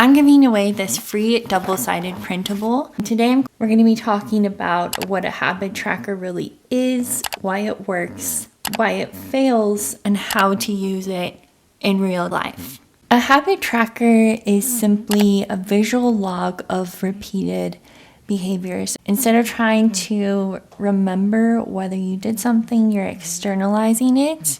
I'm giving away this free double-sided printable. Today we're going to be talking about what a habit tracker really is, why it works, why it fails, and how to use it in real life. A habit tracker is simply a visual log of repeated behaviors. Instead of trying to remember whether you did something, you're externalizing it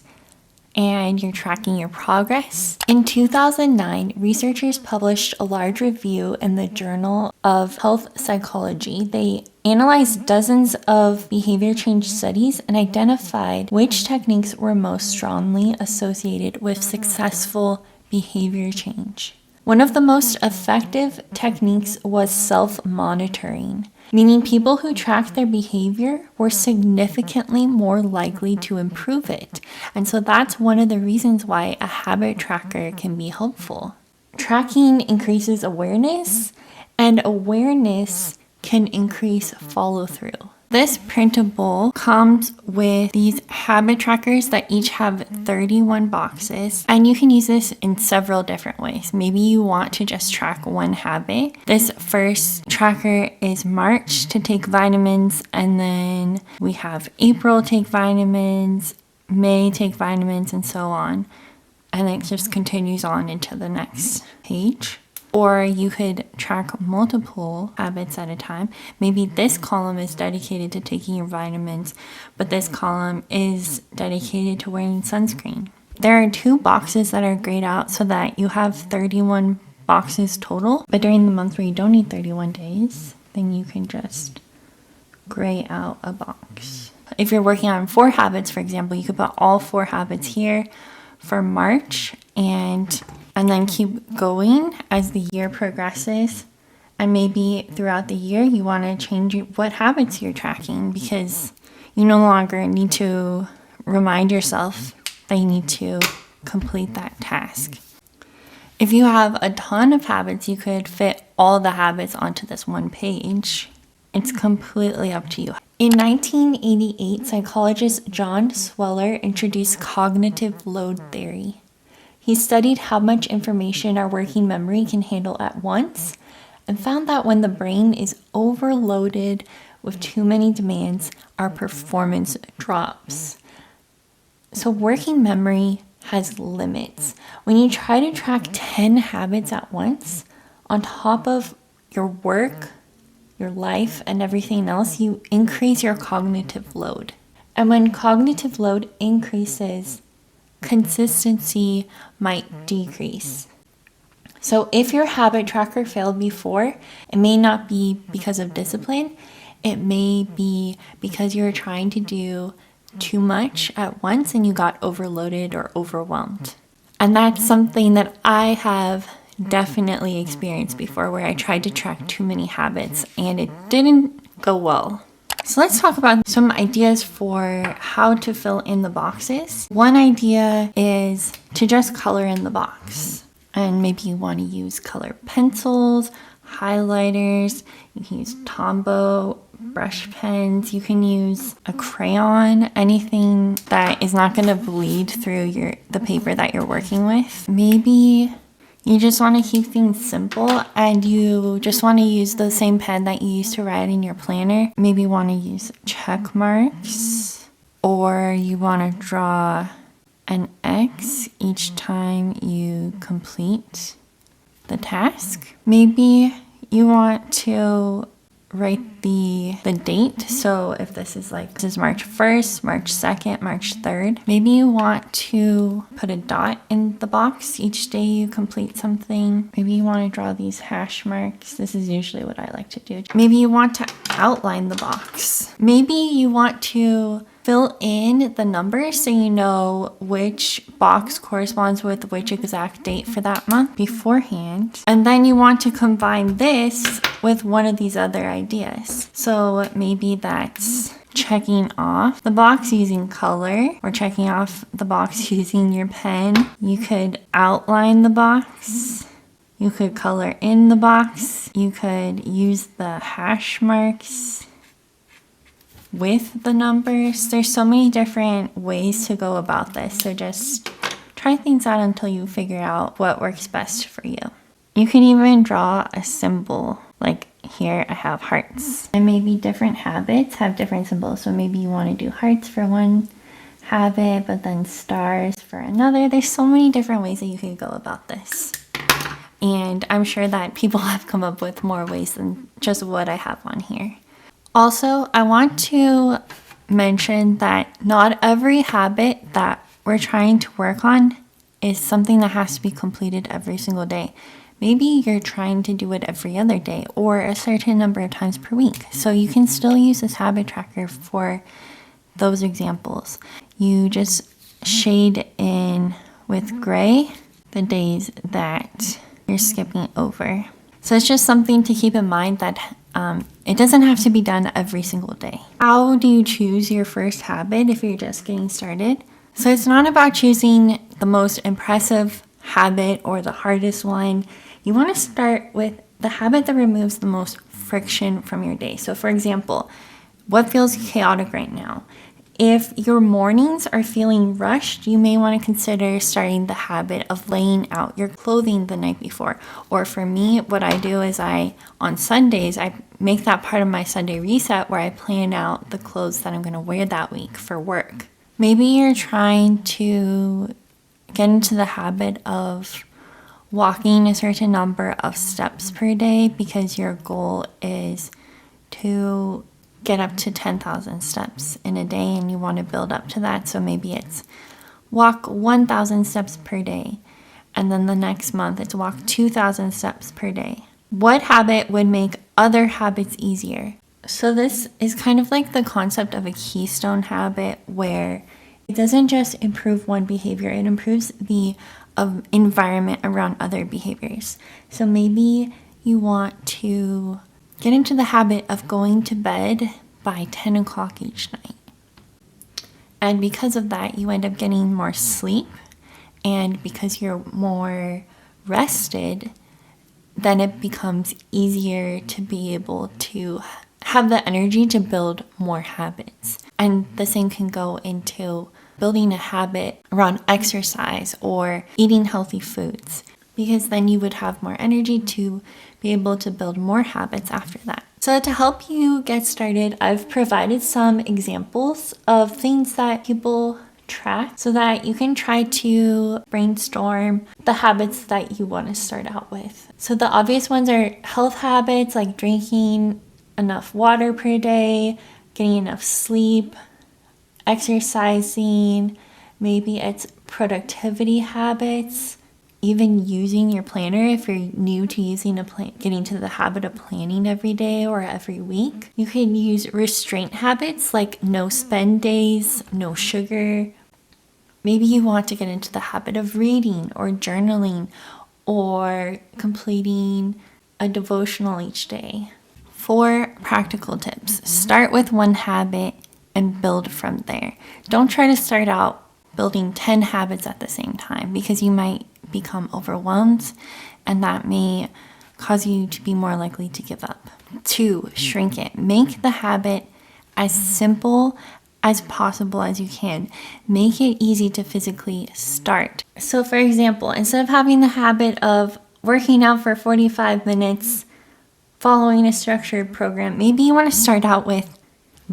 and you're tracking your progress. In 2009, researchers published a large review in the Journal of Health Psychology. They analyzed dozens of behavior change studies and identified which techniques were most strongly associated with successful behavior change. One of the most effective techniques was self-monitoring, meaning people who tracked their behavior were significantly more likely to improve it. And so that's one of the reasons why a habit tracker can be helpful. Tracking increases awareness, and awareness can increase follow-through. This printable comes with these habit trackers that each have 31 boxes, and you can use this in several different ways. Maybe you want to just track one habit. This first tracker is March to take vitamins, and then we have April take vitamins, May take vitamins, and so on. And it just continues on into the next page. Or you could track multiple habits at a time. Maybe this column is dedicated to taking your vitamins, but this column is dedicated to wearing sunscreen. There are 2 boxes that are grayed out so that you have 31 boxes total. But during the month where you don't need 31 days, then you can just gray out a box. If you're working on 4 habits, for example, you could put all 4 habits here for March and then keep going as the year progresses. And maybe throughout the year, you want to change what habits you're tracking because you no longer need to remind yourself that you need to complete that task. If you have a ton of habits, you could fit all the habits onto this one page. It's completely up to you. In 1988, psychologist John Sweller introduced cognitive load theory. He studied how much information our working memory can handle at once and found that when the brain is overloaded with too many demands, our performance drops. So working memory has limits. When you try to track 10 habits at once, on top of your work, your life, and everything else, you increase your cognitive load. And when cognitive load increases, consistency might decrease. So if your habit tracker failed before, it may not be because of discipline. It may be because you were trying to do too much at once and you got overloaded or overwhelmed. And that's something that I have definitely experienced before, where I tried to track too many habits and it didn't go well. So let's talk about some ideas for how to fill in the boxes. One idea is to just color in the box. And maybe you want to use color pencils, highlighters, you can use Tombow, brush pens, you can use a crayon, anything that is not going to bleed through the paper that you're working with. Maybe you just want to keep things simple and you just want to use the same pen that you used to write in your planner. Maybe you want to use check marks, or you want to draw an X each time you complete the task. Maybe you want to write the date. So if this is March 1st, March 2nd, March 3rd, maybe you want to put a dot in the box each day you complete something. Maybe you want to draw these hash marks. This is usually what I like to do. Maybe you want to outline the box. Maybe you want to fill in the numbers so you know which box corresponds with which exact date for that month beforehand. And then you want to combine this with one of these other ideas. So maybe that's checking off the box using color or checking off the box using your pen. You could outline the box. You could color in the box. You could use the hash marks with the numbers. There's so many different ways to go about this. So just try things out until you figure out what works best for you. You can even draw a symbol. Like here I have hearts. And maybe different habits have different symbols. So maybe you want to do hearts for one habit, but then stars for another. There's so many different ways that you can go about this. And I'm sure that people have come up with more ways than just what I have on here. Also, I want to mention that not every habit that we're trying to work on is something that has to be completed every single day. Maybe you're trying to do it every other day or a certain number of times per week. So you can still use this habit tracker for those examples. You just shade in with gray the days that you're skipping over. So it's just something to keep in mind that it doesn't have to be done every single day. How do you choose your first habit if you're just getting started? So it's not about choosing the most impressive habit or the hardest one. You want to start with the habit that removes the most friction from your day. So for example, what feels chaotic right now? If your mornings are feeling rushed, you may want to consider starting the habit of laying out your clothing the night before. Or for me, what I do is on Sundays, I make that part of my Sunday reset where I plan out the clothes that I'm going to wear that week for work. Maybe you're trying to get into the habit of walking a certain number of steps per day because your goal is to get up to 10,000 steps in a day and you want to build up to that. So maybe it's walk 1,000 steps per day, and then the next month it's walk 2,000 steps per day. What habit would make other habits easier? So this is kind of like the concept of a keystone habit where it doesn't just improve one behavior, it improves the environment around other behaviors. So maybe you want to get into the habit of going to bed by 10 o'clock each night. And because of that, you end up getting more sleep. And because you're more rested, then it becomes easier to be able to have the energy to build more habits. And the same can go into building a habit around exercise or eating healthy foods, because then you would have more energy to be able to build more habits after that. So to help you get started, I've provided some examples of things that people track so that you can try to brainstorm the habits that you want to start out with. So the obvious ones are health habits like drinking enough water per day, getting enough sleep, exercising. Maybe it's productivity habits, even using your planner if you're new to using getting to the habit of planning every day or every week. You can use restraint habits like no spend days, no sugar. Maybe you want to get into the habit of reading or journaling or completing a devotional each day. 4 practical tips. Start with one habit and build from there. Don't try to start out building 10 habits at the same time because you might become overwhelmed and that may cause you to be more likely to give up. 2, shrink it. Make the habit as simple as possible as you can. Make it easy to physically start. So for example, instead of having the habit of working out for 45 minutes, following a structured program, maybe you want to start out with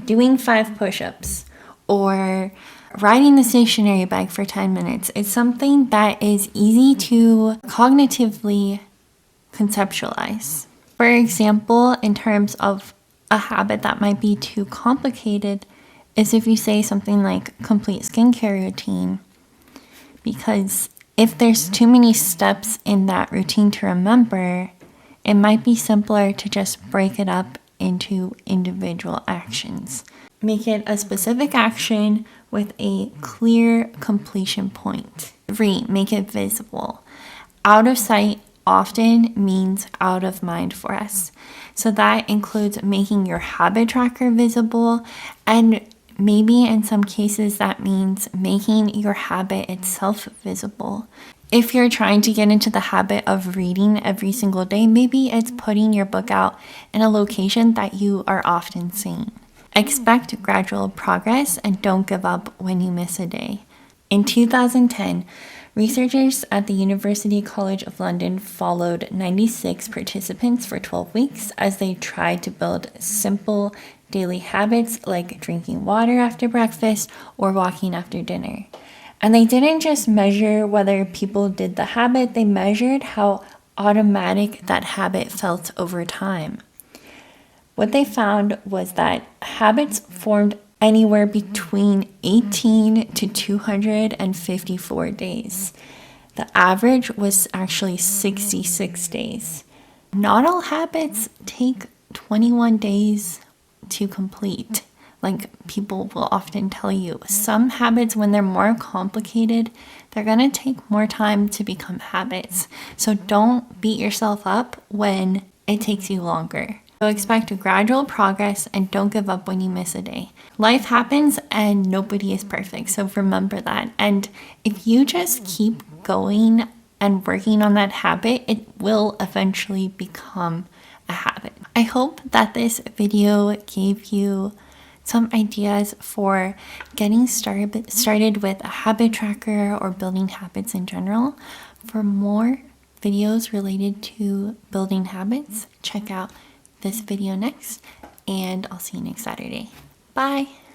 doing 5 push-ups or riding the stationary bike for 10 minutes. It's something that is easy to cognitively conceptualize. For example, in terms of a habit that might be too complicated is if you say something like complete skincare routine, because if there's too many steps in that routine to remember, it might be simpler to just break it up into individual actions. Make it a specific action with a clear completion point. 3, make it visible. Out of sight often means out of mind for us. So that includes making your habit tracker visible, and maybe in some cases that means making your habit itself visible. If you're trying to get into the habit of reading every single day, maybe it's putting your book out in a location that you are often seeing. Expect gradual progress and don't give up when you miss a day. In 2010, Researchers at the University College of London followed 96 participants for 12 weeks as they tried to build simple daily habits like drinking water after breakfast or walking after dinner. And they didn't just measure whether people did the habit, they measured how automatic that habit felt over time. What they found was that habits formed anywhere between 18 to 254 days. The average was actually 66 days. Not all habits take 21 days to complete. Like people will often tell you, some habits, when they're more complicated, they're going to take more time to become habits. So don't beat yourself up when it takes you longer. So expect a gradual progress and don't give up when you miss a day. Life happens and nobody is perfect. So remember that. And if you just keep going and working on that habit, it will eventually become a habit. I hope that this video gave you some ideas for getting started with a habit tracker or building habits in general. For more videos related to building habits, check out this video next, and I'll see you next Saturday. Bye!